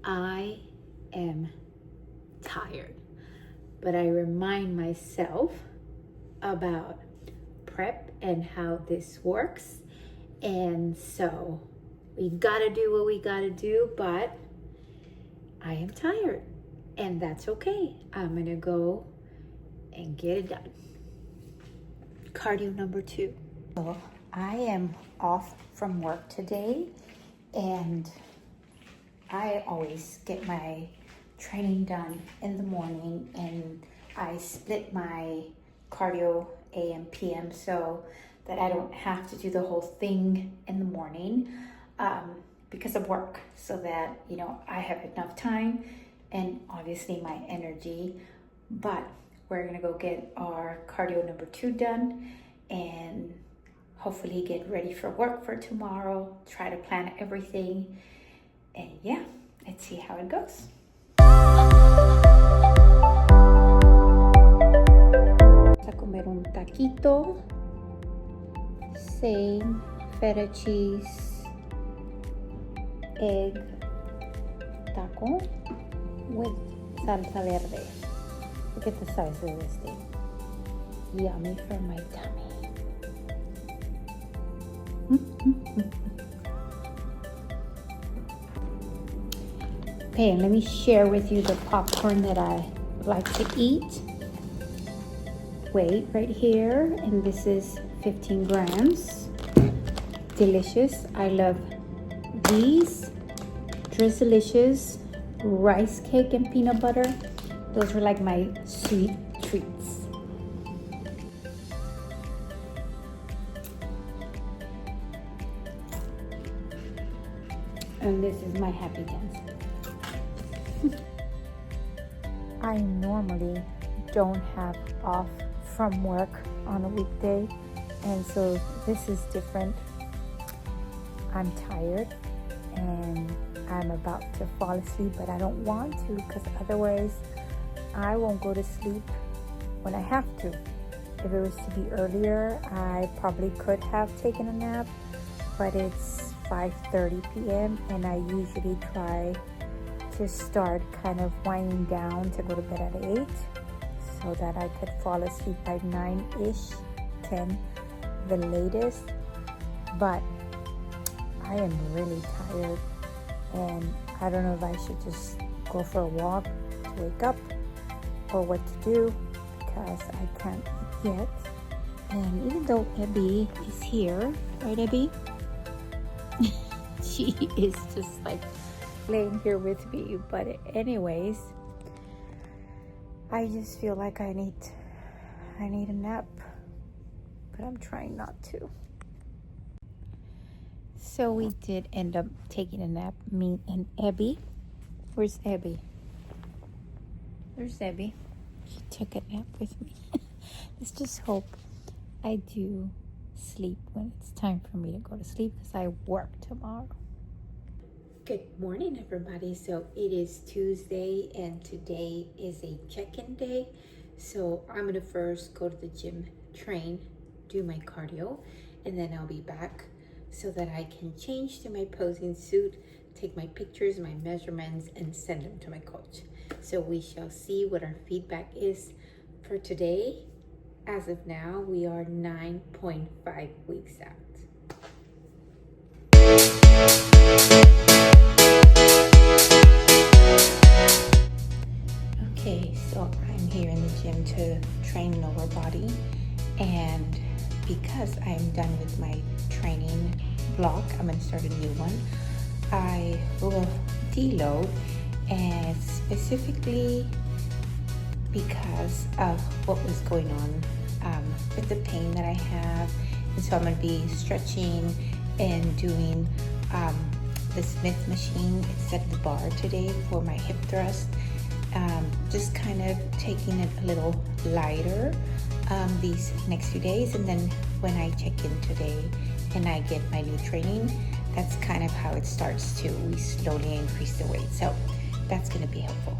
I am tired, but I remind myself about prep and how this works. And so we gotta do what we gotta do, but I am tired and that's okay. I'm gonna go and get it done. Cardio number 2. So I am off from work today, and I always get my training done in the morning, and I split my cardio AM PM so that I don't have to do the whole thing in the morning because of work, so that I have enough time and obviously my energy. But we're gonna go get our cardio number 2 done and hopefully get ready for work for tomorrow, try to plan everything, and yeah, let's see how it goes. Vamos a comer un taquito, same feta cheese, egg taco with salsa verde. Look at the size of this thing. Yummy for my tummy. Okay, and let me share with you the popcorn that I like to eat. Wait, right here, and this is 15 grams. Delicious. I love these. Drizzlicious rice cake and peanut butter. Those are like my sweet treats. And this is my happy dance. I normally don't have off from work on a weekday, and so this is different. I'm tired and I'm about to fall asleep, but I don't want to, because otherwise I won't go to sleep when I have to. If it was to be earlier, I probably could have taken a nap, but it's 5:30 p.m. and I usually try to start kind of winding down to go to bed at 8 so that I could fall asleep by 9-ish, 10 the latest. But I am really tired and I don't know if I should just go for a walk to wake up or what to do, because I can't eat yet. And even though Abby is here, right Abby? She is just like laying here with me, but anyways, I just feel like I need a nap, but I'm trying not to. So we did end up taking a nap, me and Abby. Where's Abby? There's Abby. She took a nap with me. Let's just hope I do sleep when it's time for me to go to sleep, because I work tomorrow. Good morning, everybody. So it is Tuesday and today is a check-in day. So I'm gonna first go to the gym, train, do my cardio, and then I'll be back so that I can change to my posing suit, take my pictures, my measurements, and send them to my coach. So we shall see what our feedback is for today. As of now, we are 9.5 weeks out. Okay, so I'm here in the gym to train lower body, and because I'm done with my training block, I'm going to start a new one. I will deload, and specifically because of what was going on with the pain that I have. And so I'm going to be stretching and doing the Smith machine instead of the bar today for my hip thrust. Just kind of taking it a little lighter these next few days, and then when I check in today and I get my new training, that's kind of how it starts to, we slowly increase the weight. So that's going to be helpful.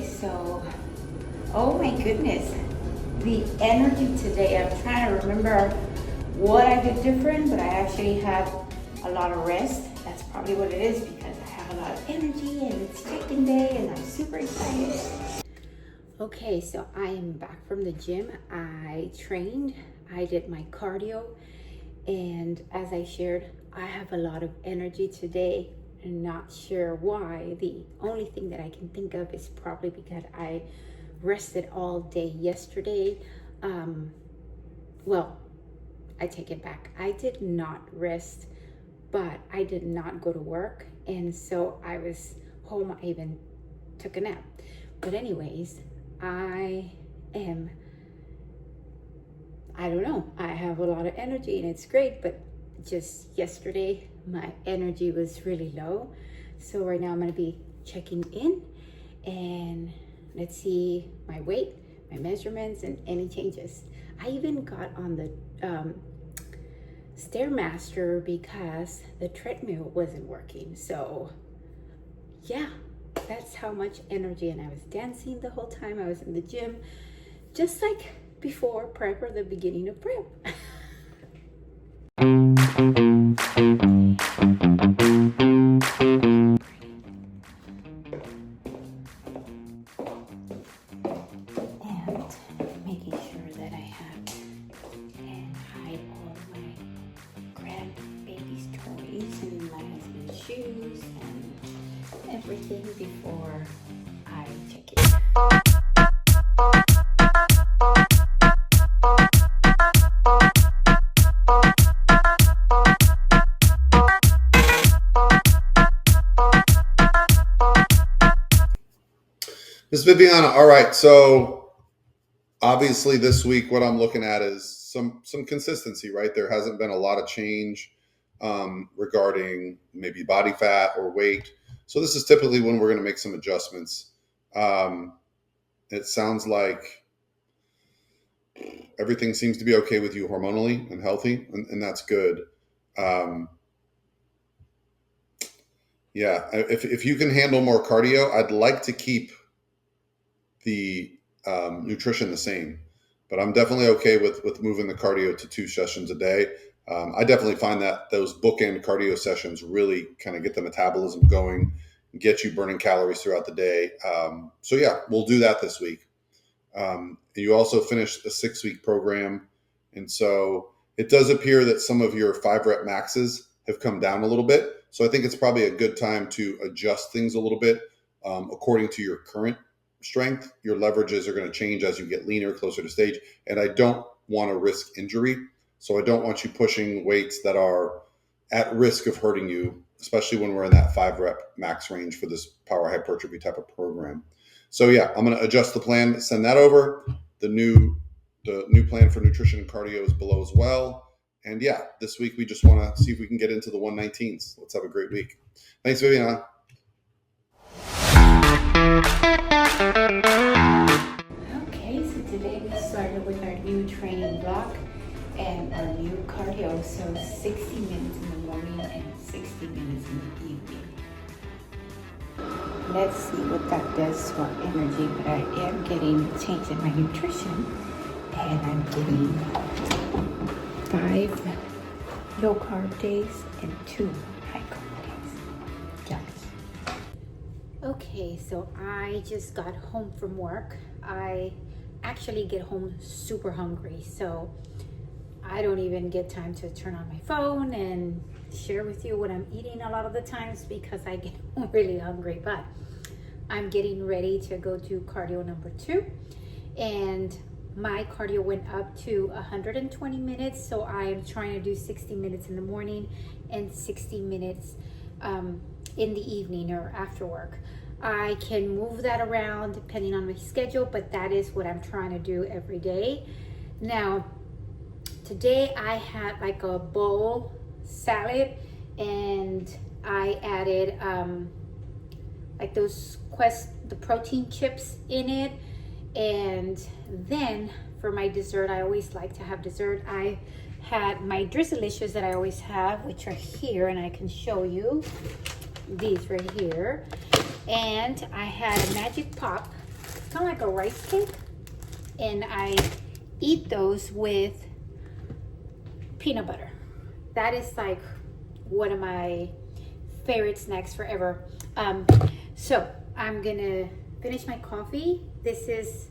Okay, so, oh my goodness, the energy today, I'm trying to remember what I did different, but I actually had a lot of rest. That's probably what it is, because I have a lot of energy and it's check-in day and I'm super excited. Okay, so I am back from the gym. I trained, I did my cardio, and as I shared, I have a lot of energy today. I'm not sure why. The only thing that I can think of is probably because I rested all day yesterday. Well, I take it back. I did not rest, but I did not go to work. And so I was home. I even took a nap. But anyways, I don't know. I have a lot of energy and it's great, but just yesterday, my energy was really low. So right now I'm gonna be checking in and let's see my weight, my measurements, and any changes. I even got on the Stairmaster because the treadmill wasn't working. So yeah, that's how much energy. And I was dancing the whole time I was in the gym, just like before prep or the beginning of prep. And making sure that I have and hide all my grandbaby's toys and my husband's shoes and everything before I check it. Ms. Viviana, all right. So obviously this week, what I'm looking at is some consistency, right? There hasn't been a lot of change regarding maybe body fat or weight. So this is typically when we're going to make some adjustments. It sounds like everything seems to be okay with you hormonally and healthy, and that's good. Yeah, if you can handle more cardio, I'd like to keep the nutrition the same, but I'm definitely okay with moving the cardio to 2 sessions a day. I definitely find that those bookend cardio sessions really kind of get the metabolism going and get you burning calories throughout the day. So yeah, we'll do that this week. You also finished a 6-week program, and so it does appear that some of your 5-rep maxes have come down a little bit. So I think it's probably a good time to adjust things a little bit according to your current strength. Your leverages are going to change as you get leaner, closer to stage, and I don't want to risk injury. So I don't want you pushing weights that are at risk of hurting you, especially when we're in that 5-rep max range for this power hypertrophy type of program. So yeah, I'm going to adjust the plan, send that over. The new plan for nutrition and cardio is below as well. And yeah, this week we just want to see if we can get into the 119s. Let's have a great week. Thanks, Viviana. Okay, so today we started with our new training block and our new cardio. So 60 minutes in the morning and 60 minutes in the evening. Let's see what that does to our energy, but I am getting a change in my nutrition, and I'm getting 5 low carb days and 2 high carb days. Yummy. Okay, so I just got home from work. I actually get home super hungry, so I don't even get time to turn on my phone and share with you what I'm eating a lot of the times because I get really hungry. But I'm getting ready to go to cardio number 2, and my cardio went up to 120 minutes. So I am trying to do 60 minutes in the morning and 60 minutes in the evening or after work. I can move that around depending on my schedule, but that is what I'm trying to do every day. Now, today I had like a bowl salad, and I added like those the protein chips in it. And then for my dessert, I always like to have dessert. I had my Drizzlicious that I always have, which are here, and I can show you these right here. And I had a Magic Pop kind of like a rice cake, and I eat those with peanut butter. That is like one of my favorite snacks forever. So I'm gonna finish my coffee. This is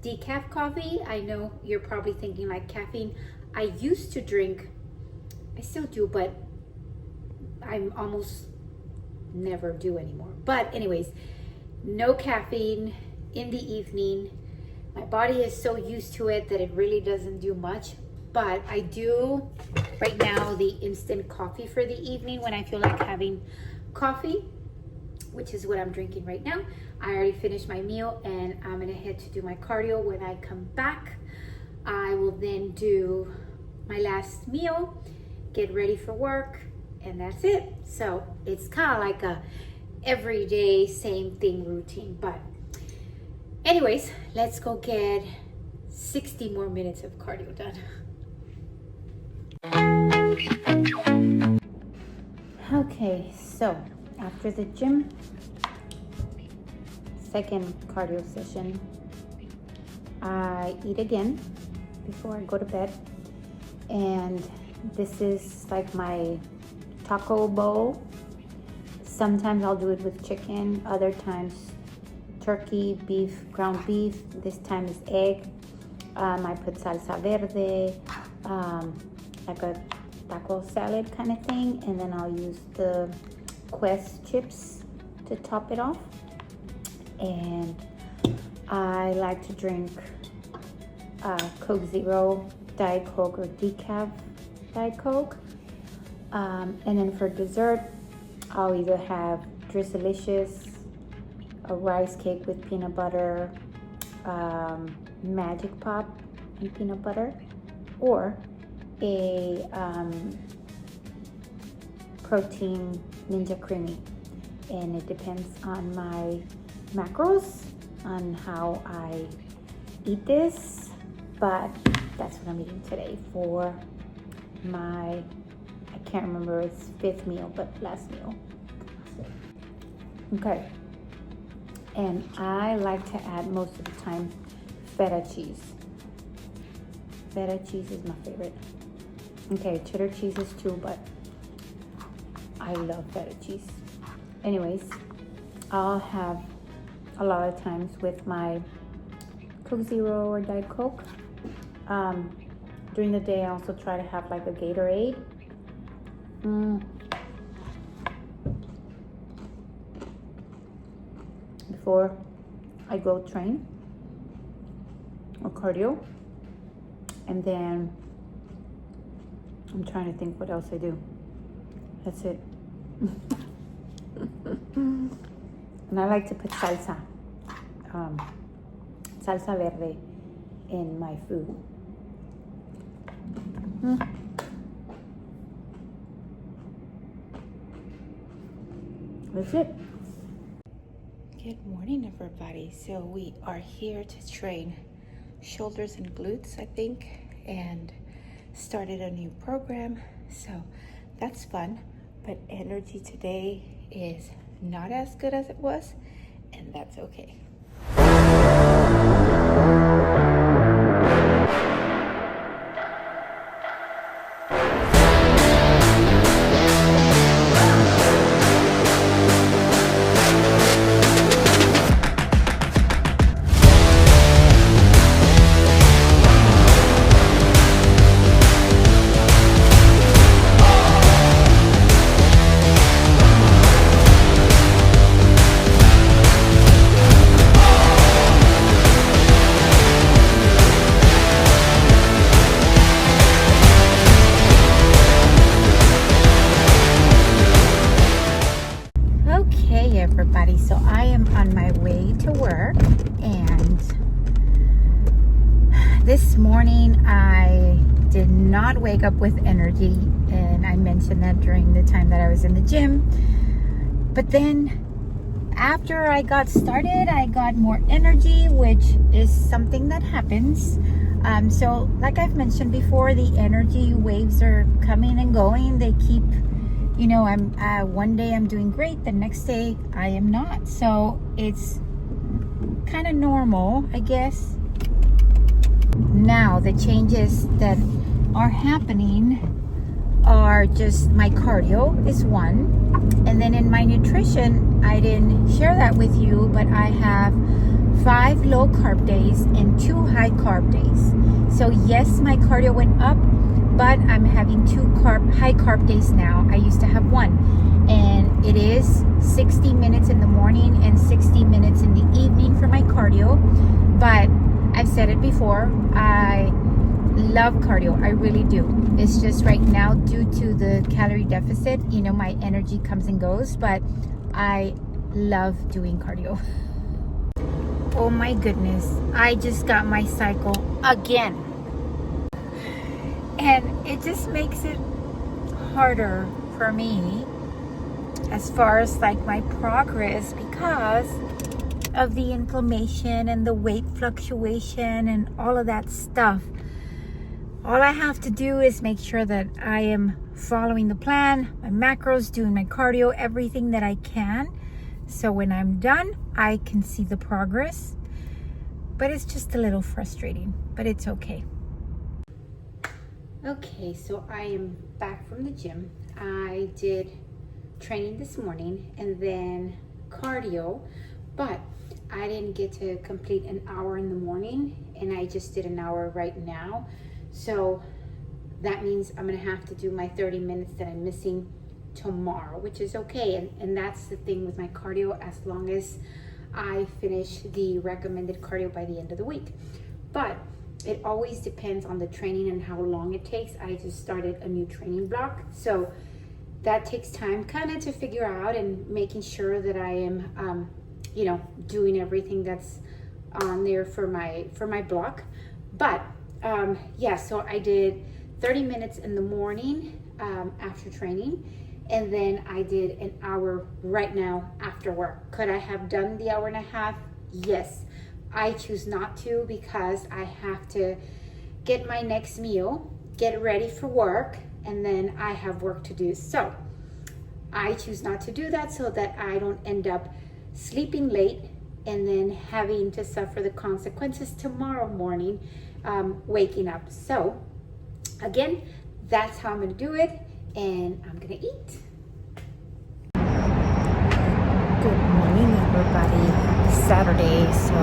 decaf coffee. I know you're probably thinking like caffeine. I used to drink, I still do, but I'm almost never do anymore. But anyways, no caffeine in the evening. My body is so used to it that it really doesn't do much. But I do right now the instant coffee for the evening when I feel like having coffee, which is what I'm drinking right now. I already finished my meal and I'm gonna head to do my cardio. When I come back, I will then do my last meal, get ready for work, and that's it. So it's kind of like a everyday same thing routine. But anyways, let's go get 60 more minutes of cardio done. Okay, so after the gym, second cardio session, I eat again before I go to bed. And this is like my taco bowl. Sometimes I'll do it with chicken, other times turkey, beef, ground beef. This time is egg. I put salsa verde, like a taco salad kind of thing, and then I'll use the Quest chips to top it off. And I like to drink Coke Zero, Diet Coke, or decaf Diet Coke. And then for dessert, I'll either have Drizzlicious, a rice cake with peanut butter, Magic Pop and peanut butter, or a protein Ninja Creamy. And it depends on my macros, on how I eat this, but that's what I'm eating today for my, I can't remember, it's fifth meal, but last meal. Okay, and I like to add most of the time feta cheese. Feta cheese is my favorite. Okay, cheddar cheese is too, but I love feta cheese. Anyways, I'll have a lot of times with my Coke Zero or Diet Coke. During the day, I also try to have like a Gatorade. Before I go train or cardio. And then I'm trying to think what else I do. That's it. And I like to put salsa, salsa verde in my food. That's it. Good morning, everybody. So we are here to train shoulders and glutes, I think, and started a new program. So that's fun, but energy today is not as good as it was, and that's okay. Everybody, so I am on my way to work, and this morning I did not wake up with energy, and I mentioned that during the time that I was in the gym. But then after I got started, I got more energy, which is something that happens. So like I've mentioned before, the energy waves are coming and going. They keep, you know, one day I'm doing great, the next day I am not. So it's kind of normal, I guess. Now the changes that are happening are just my cardio is one, and then in my nutrition, I didn't share that with you, but I have 5 low carb days and 2 high carb days. So yes, my cardio went up, but I'm having 2 high carb days now. I used to have 1, and it is 60 minutes in the morning and 60 minutes in the evening for my cardio. But I've said it before, I love cardio. I really do. It's just right now, due to the calorie deficit, you know, my energy comes and goes, but I love doing cardio. Oh my goodness, I just got my cycle again. And it just makes it harder for me as far as like my progress, because of the inflammation and the weight fluctuation and all of that stuff. All I have to do is make sure that I am following the plan, my macros, doing my cardio, everything that I can. So when I'm done, I can see the progress. But it's just a little frustrating, but it's okay. Okay, so I am back from the gym. I did training this morning and then cardio, but I didn't get to complete an hour in the morning, and I just did an hour right now. So that means I'm gonna have to do my 30 minutes that I'm missing tomorrow, which is okay. And that's the thing with my cardio, as long as I finish the recommended cardio by the end of the week. But it always depends on the training and how long it takes. I just started a new training block, so that takes time kind of to figure out and making sure that I am you know, doing everything that's on there for my block. But yeah, so I did 30 minutes in the morning after training, and then I did an hour right now after work. Could I have done the hour and a half? Yes. I choose not to, because I have to get my next meal, get ready for work, and then I have work to do. So I choose not to do that, so that I don't end up sleeping late and then having to suffer the consequences tomorrow morning waking up. So again, that's how I'm gonna do it, and I'm gonna eat. Good morning, everybody. Happy Saturday. So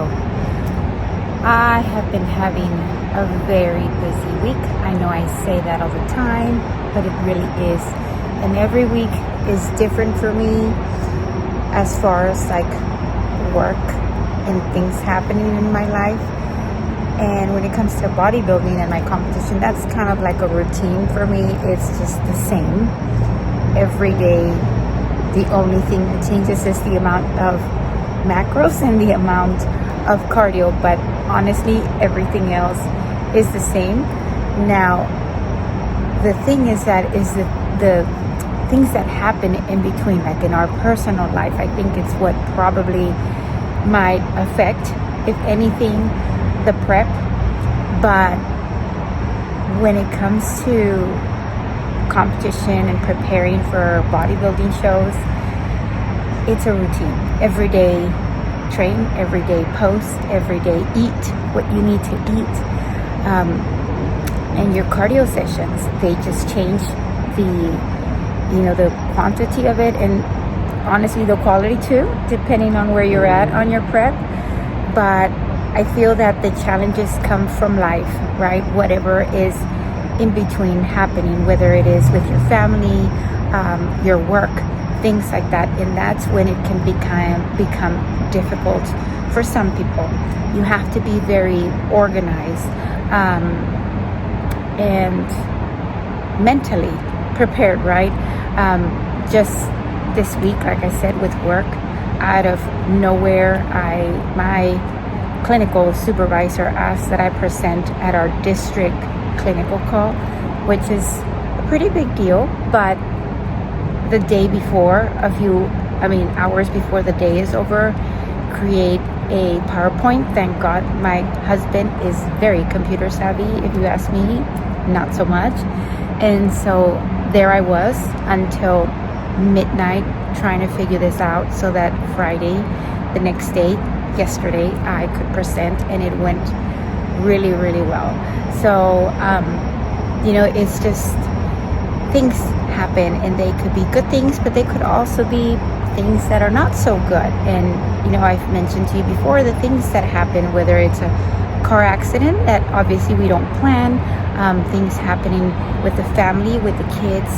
I have been having a very busy week. I know I say that all the time, but it really is. And every week is different for me as far as like work and things happening in my life. And when it comes to bodybuilding and my competition, that's kind of like a routine for me. It's just the same every day. The only thing that changes is the amount of macros and the amount of cardio, but honestly, everything else is the same. Now, the thing is that is the things that happen in between, like in our personal life, I think it's what probably might affect, if anything, the prep. But when it comes to competition and preparing for bodybuilding shows, it's a routine. Every day train, every day post, every day eat what you need to eat. And your cardio sessions, they just change the quantity of it, and honestly the quality too, depending on where you're at on your prep. But I feel that the challenges come from life, right? Whatever is in between happening, whether it is with your family, your work, things like that. And that's when it can become difficult for some people. You have to be very organized and mentally prepared, right? Just this week, like I said, with work, out of nowhere, my clinical supervisor asked that I present at our district clinical call, which is a pretty big deal. But the day before, hours before the day is over, create a PowerPoint. Thank God my husband is very computer savvy. If you ask me, not so much. And so there I was until midnight trying to figure this out, so that Friday, the next day, yesterday I could present, and it went really, really well. So, it's just things happen, and they could be good things, but they could also be things that are not so good. And, I've mentioned to you before the things that happen, whether it's a car accident that obviously we don't plan, things happening with the family, with the kids.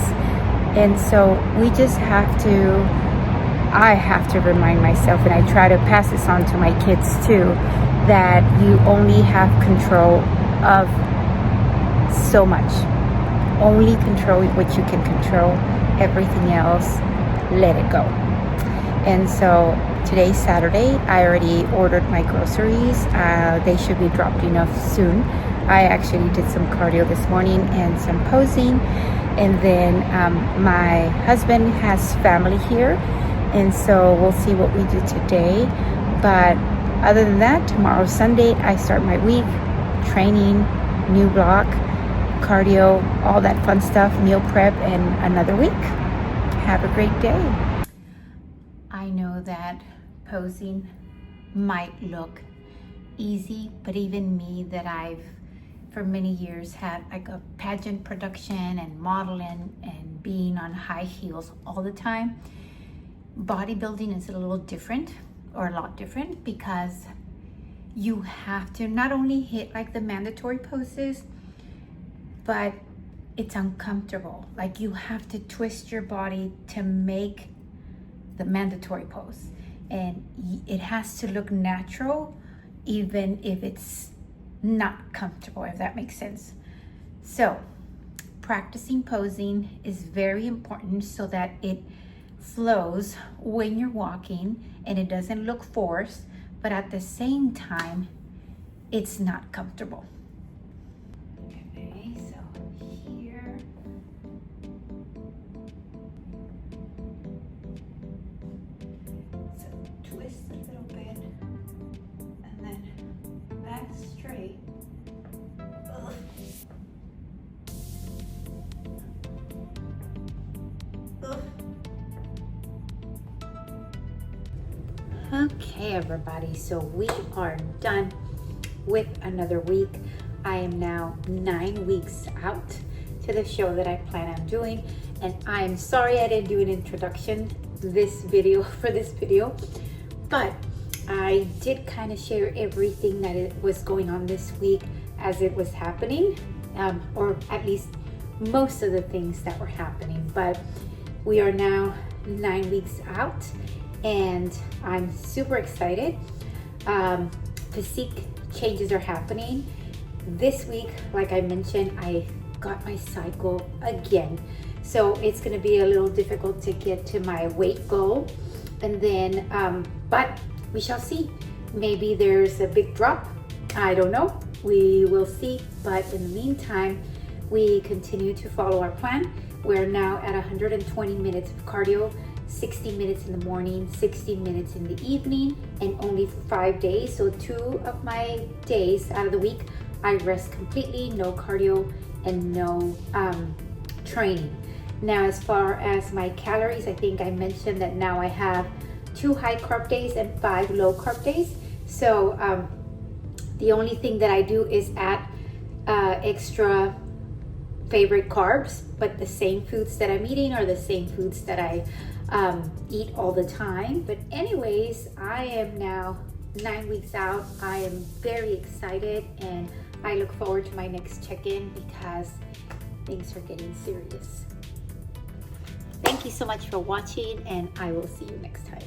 And so we just I have to remind myself, and I try to pass this on to my kids too, that you only have control of so much. Only control what you can control. Everything else, let it go. And so today's Saturday. I already ordered my groceries. They should be dropped off soon. I actually did some cardio this morning and some posing. And then my husband has family here. And so we'll see what we do today. But other than that, tomorrow, Sunday, I start my week. Training, new block, cardio, all that fun stuff, meal prep, and another week. Have a great day. I know that posing might look easy, but even me that I've for many years had like a pageant production and modeling and being on high heels all the time, bodybuilding is a little different, or a lot different, because you have to not only hit like the mandatory poses, but it's uncomfortable. Like you have to twist your body to make the mandatory pose, and it has to look natural even if it's not comfortable, if that makes sense. So practicing posing is very important so that it flows when you're walking and it doesn't look forced, but at the same time it's not comfortable. Okay, so here, so twist a little bit and then back straight. Ugh. Ugh. Okay, everybody, so we are done with another week. I am now 9 weeks out to the show that I plan on doing, and I'm sorry I didn't do an introduction for this video, but I did kind of share everything that was going on this week as it was happening, or at least most of the things that were happening. But we are now 9 weeks out, and I'm super excited. Physique changes are happening. This week, like I mentioned, I got my cycle again. So it's gonna be a little difficult to get to my weight goal. And then, but we shall see. Maybe there's a big drop. I don't know. We will see. But in the meantime, we continue to follow our plan. We're now at 120 minutes of cardio, 60 minutes in the morning, 60 minutes in the evening, and only 5 days. So 2 of my days out of the week, I rest completely, no cardio and no training. Now, as far as my calories, I think I mentioned that now I have 2 high carb days and 5 low carb days. So the only thing that I do is add extra favorite carbs, but the same foods that I'm eating are the same foods that I eat all the time. But anyways, I am now 9 weeks out. I am very excited, and I look forward to my next check-in because things are getting serious. Thank you so much for watching, and I will see you next time.